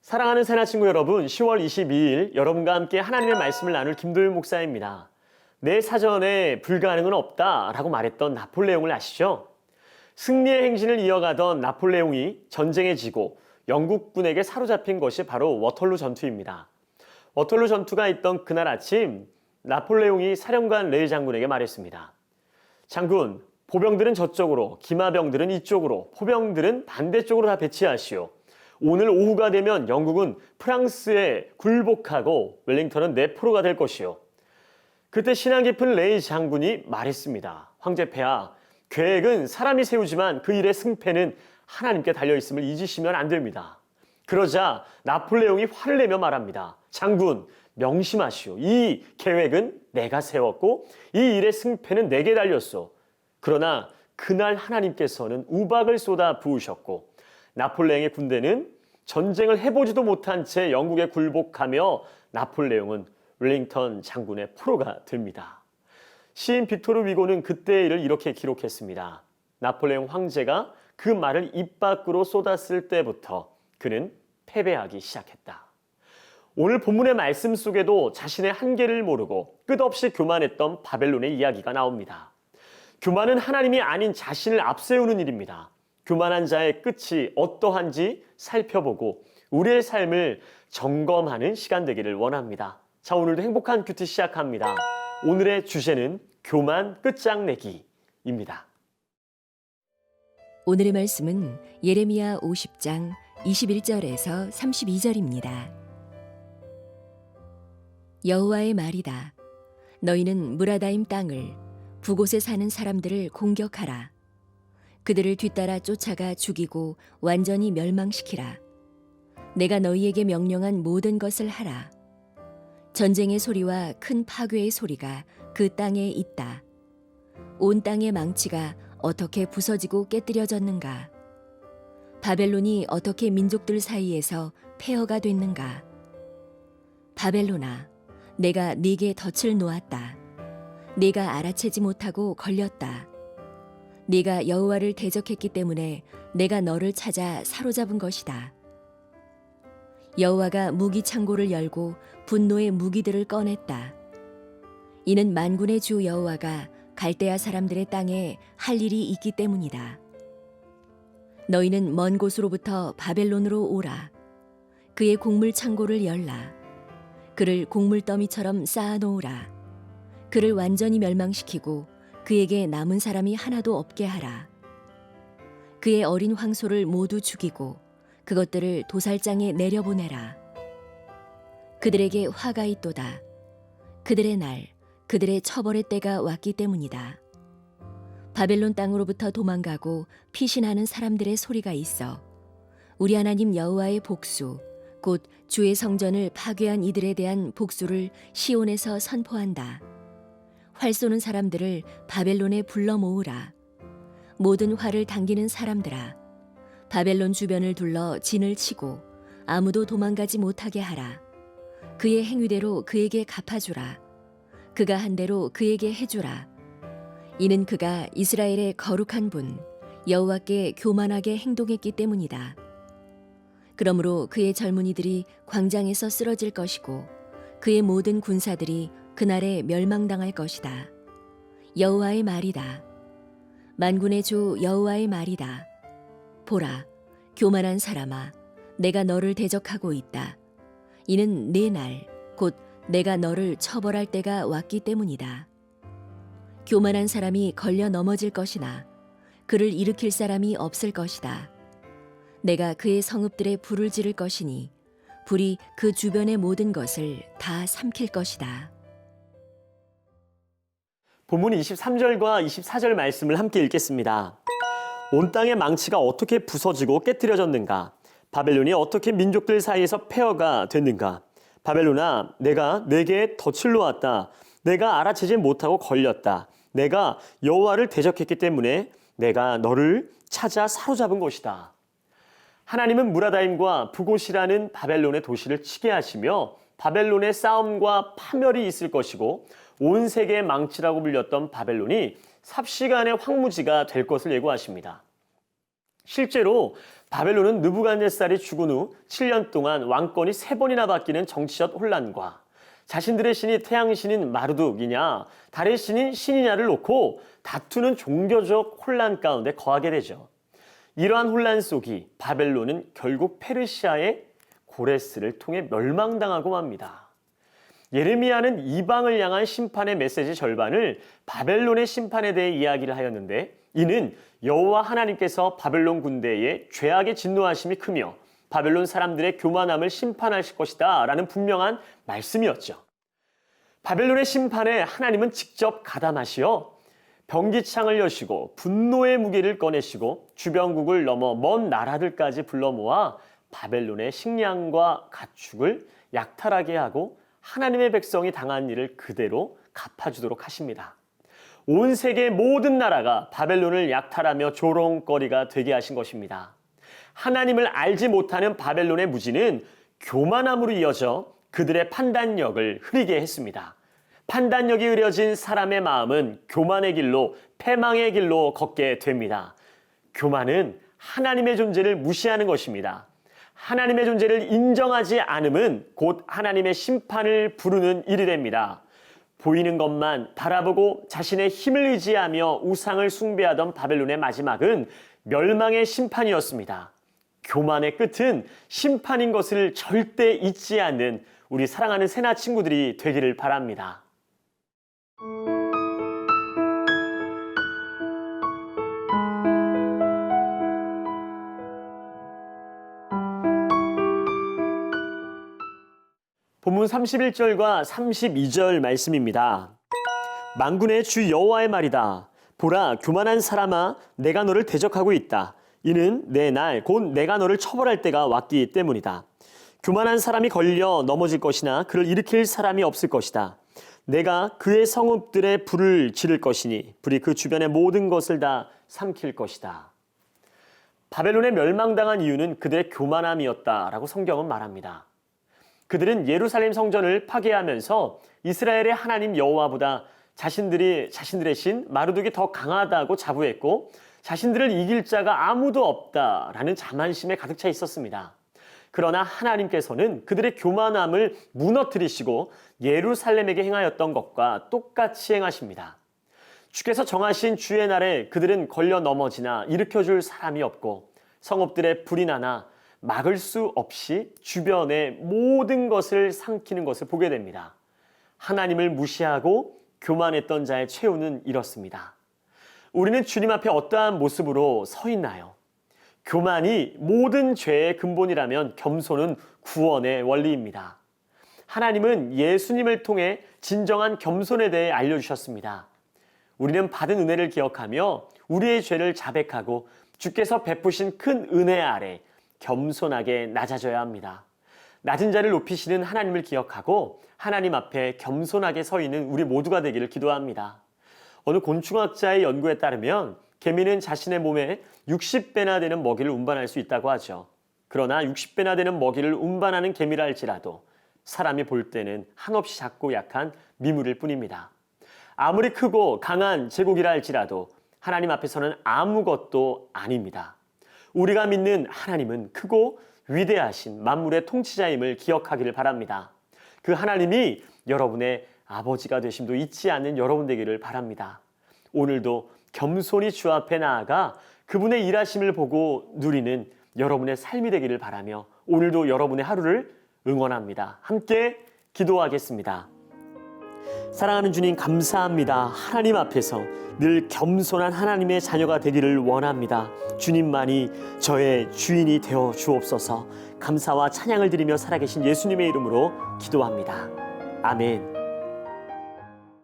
사랑하는 새나 친구 여러분, 10월 22일 여러분과 함께 하나님의 말씀을 나눌 김도윤 목사입니다. 내 사전에 불가능은 없다라고 말했던 나폴레옹을 아시죠? 승리의 행진을 이어가던 나폴레옹이 전쟁에 지고 영국군에게 사로잡힌 것이 바로 워털루 전투입니다. 워털루 전투가 있던 그날 아침, 나폴레옹이 사령관 레이 장군에게 말했습니다. 장군, 보병들은 저쪽으로, 기마병들은 이쪽으로, 포병들은 반대쪽으로 다 배치하시오. 오늘 오후가 되면 영국은 프랑스에 굴복하고 웰링턴은 내포로가 될 것이요. 그때 신앙 깊은 레이 장군이 말했습니다. 황제폐하, 계획은 사람이 세우지만 그 일의 승패는 하나님께 달려있음을 잊으시면 안 됩니다. 그러자 나폴레옹이 화를 내며 말합니다. 장군, 명심하시오. 이 계획은 내가 세웠고 이 일의 승패는 내게 달렸소. 그러나 그날 하나님께서는 우박을 쏟아 부으셨고 나폴레옹의 군대는 전쟁을 해보지도 못한 채 영국에 굴복하며 나폴레옹은 웰링턴 장군의 포로가 됩니다. 시인 빅토르 위고는 그때의 일을 이렇게 기록했습니다. 나폴레옹 황제가 그 말을 입 밖으로 쏟았을 때부터 그는 패배하기 시작했다. 오늘 본문의 말씀 속에도 자신의 한계를 모르고 끝없이 교만했던 바벨론의 이야기가 나옵니다. 교만은 하나님이 아닌 자신을 앞세우는 일입니다. 교만한 자의 끝이 어떠한지 살펴보고 우리의 삶을 점검하는 시간 되기를 원합니다. 자, 오늘도 행복한 큐티 시작합니다. 오늘의 주제는 교만 끝장내기입니다. 오늘의 말씀은 예레미야 50장 21절에서 32절입니다. 여호와의 말이다. 너희는 무라다임 땅을 북곳에 사는 사람들을 공격하라. 그들을 뒤따라 쫓아가 죽이고 완전히 멸망시키라. 내가 너희에게 명령한 모든 것을 하라. 전쟁의 소리와 큰 파괴의 소리가 그 땅에 있다. 온 땅의 망치가 어떻게 부서지고 깨뜨려졌는가? 바벨론이 어떻게 민족들 사이에서 폐허가 됐는가? 바벨론아, 내가 네게 덫을 놓았다. 네가 알아채지 못하고 걸렸다. 네가 여호와를 대적했기 때문에 내가 너를 찾아 사로잡은 것이다. 여호와가 무기 창고를 열고 분노의 무기들을 꺼냈다. 이는 만군의 주 여호와가 갈대아 사람들의 땅에 할 일이 있기 때문이다. 너희는 먼 곳으로부터 바벨론으로 오라. 그의 곡물 창고를 열라. 그를 곡물 더미처럼 쌓아놓으라. 그를 완전히 멸망시키고 그에게 남은 사람이 하나도 없게 하라. 그의 어린 황소를 모두 죽이고 그것들을 도살장에 내려보내라. 그들에게 화가 있도다. 그들의 날, 그들의 처벌의 때가 왔기 때문이다. 바벨론 땅으로부터 도망가고 피신하는 사람들의 소리가 있어. 우리 하나님 여호와의 복수, 곧 주의 성전을 파괴한 이들에 대한 복수를 시온에서 선포한다. 활 쏘는 사람들을 바벨론에 불러 모으라. 모든 활을 당기는 사람들아, 바벨론 주변을 둘러 진을 치고 아무도 도망가지 못하게 하라. 그의 행위대로 그에게 갚아주라. 그가 한 대로 그에게 해주라. 이는 그가 이스라엘의 거룩한 분 여호와께 교만하게 행동했기 때문이다. 그러므로 그의 젊은이들이 광장에서 쓰러질 것이고 그의 모든 군사들이 그날에 멸망당할 것이다. 여호와의 말이다. 만군의 주 여호와의 말이다. 보라, 교만한 사람아, 내가 너를 대적하고 있다. 이는 내 날, 곧 내가 너를 처벌할 때가 왔기 때문이다. 교만한 사람이 걸려 넘어질 것이나 그를 일으킬 사람이 없을 것이다. 내가 그의 성읍들에 불을 지를 것이니 불이 그 주변의 모든 것을 다 삼킬 것이다. 본문 23절과 24절 말씀을 함께 읽겠습니다. 온 땅의 망치가 어떻게 부서지고 깨뜨려졌는가? 바벨론이 어떻게 민족들 사이에서 폐허가 됐는가? 바벨론아, 내가 네게 덫을 놓았다. 내가 알아채지 못하고 걸렸다. 내가 여호와를 대적했기 때문에 내가 너를 찾아 사로잡은 것이다. 하나님은 무라다임과 북곳이라는 바벨론의 도시를 치게 하시며 바벨론의 싸움과 파멸이 있을 것이고 온 세계의 망치라고 불렸던 바벨론이 삽시간의 황무지가 될 것을 예고하십니다. 실제로 바벨론은 느부갓네살이 죽은 후 7년 동안 왕권이 3번이나 바뀌는 정치적 혼란과 자신들의 신이 태양신인 마르둑이냐 달의 신인 신이냐를 놓고 다투는 종교적 혼란 가운데 거하게 되죠. 이러한 혼란 속이 바벨론은 결국 페르시아의 고레스를 통해 멸망당하고 맙니다. 예레미야는 이방을 향한 심판의 메시지 절반을 바벨론의 심판에 대해 이야기를 하였는데, 이는 여호와 하나님께서 바벨론 군대의 죄악의 진노하심이 크며 바벨론 사람들의 교만함을 심판하실 것이다 라는 분명한 말씀이었죠. 바벨론의 심판에 하나님은 직접 가담하시어 병기창을 여시고 분노의 무기를 꺼내시고 주변국을 넘어 먼 나라들까지 불러 모아 바벨론의 식량과 가축을 약탈하게 하고 하나님의 백성이 당한 일을 그대로 갚아주도록 하십니다. 온 세계 모든 나라가 바벨론을 약탈하며 조롱거리가 되게 하신 것입니다. 하나님을 알지 못하는 바벨론의 무지는 교만함으로 이어져 그들의 판단력을 흐리게 했습니다. 판단력이 흐려진 사람의 마음은 교만의 길로, 패망의 길로 걷게 됩니다. 교만은 하나님의 존재를 무시하는 것입니다. 하나님의 존재를 인정하지 않음은 곧 하나님의 심판을 부르는 일이 됩니다. 보이는 것만 바라보고 자신의 힘을 의지하며 우상을 숭배하던 바벨론의 마지막은 멸망의 심판이었습니다. 교만의 끝은 심판인 것을 절대 잊지 않는 우리 사랑하는 새나 친구들이 되기를 바랍니다. 본문 31절과 32절 말씀입니다. 만군의 주 여호와의 말이다. 보라, 교만한 사람아, 내가 너를 대적하고 있다. 이는 내 날, 곧 내가 너를 처벌할 때가 왔기 때문이다. 교만한 사람이 걸려 넘어질 것이나 그를 일으킬 사람이 없을 것이다. 내가 그의 성읍들의 불을 지를 것이니 불이 그 주변의 모든 것을 다 삼킬 것이다. 바벨론에 멸망당한 이유는 그들의 교만함이었다라고 성경은 말합니다. 그들은 예루살렘 성전을 파괴하면서 이스라엘의 하나님 여호와보다 자신들의 신 마르둑이 더 강하다고 자부했고, 자신들을 이길 자가 아무도 없다라는 자만심에 가득 차 있었습니다. 그러나 하나님께서는 그들의 교만함을 무너뜨리시고 예루살렘에게 행하였던 것과 똑같이 행하십니다. 주께서 정하신 주의 날에 그들은 걸려 넘어지나 일으켜줄 사람이 없고 성읍들의 불이 나나 막을 수 없이 주변의 모든 것을 삼키는 것을 보게 됩니다. 하나님을 무시하고 교만했던 자의 최후는 이렇습니다. 우리는 주님 앞에 어떠한 모습으로 서 있나요? 교만이 모든 죄의 근본이라면 겸손은 구원의 원리입니다. 하나님은 예수님을 통해 진정한 겸손에 대해 알려주셨습니다. 우리는 받은 은혜를 기억하며 우리의 죄를 자백하고 주께서 베푸신 큰 은혜 아래 겸손하게 낮아져야 합니다. 낮은 자를 높이시는 하나님을 기억하고 하나님 앞에 겸손하게 서 있는 우리 모두가 되기를 기도합니다. 어느 곤충학자의 연구에 따르면 개미는 자신의 몸에 60배나 되는 먹이를 운반할 수 있다고 하죠. 그러나 60배나 되는 먹이를 운반하는 개미라 할지라도 사람이 볼 때는 한없이 작고 약한 미물일 뿐입니다. 아무리 크고 강한 제국이라 할지라도 하나님 앞에서는 아무것도 아닙니다. 우리가 믿는 하나님은 크고 위대하신 만물의 통치자임을 기억하기를 바랍니다. 그 하나님이 여러분의 아버지가 되심도 잊지 않는 여러분 되기를 바랍니다. 오늘도 겸손히 주 앞에 나아가 그분의 일하심을 보고 누리는 여러분의 삶이 되기를 바라며 오늘도 여러분의 하루를 응원합니다. 함께 기도하겠습니다. 사랑하는 주님, 감사합니다. 하나님 앞에서 늘 겸손한 하나님의 자녀가 되기를 원합니다. 주님만이 저의 주인이 되어 주옵소서. 감사와 찬양을 드리며 살아계신 예수님의 이름으로 기도합니다. 아멘.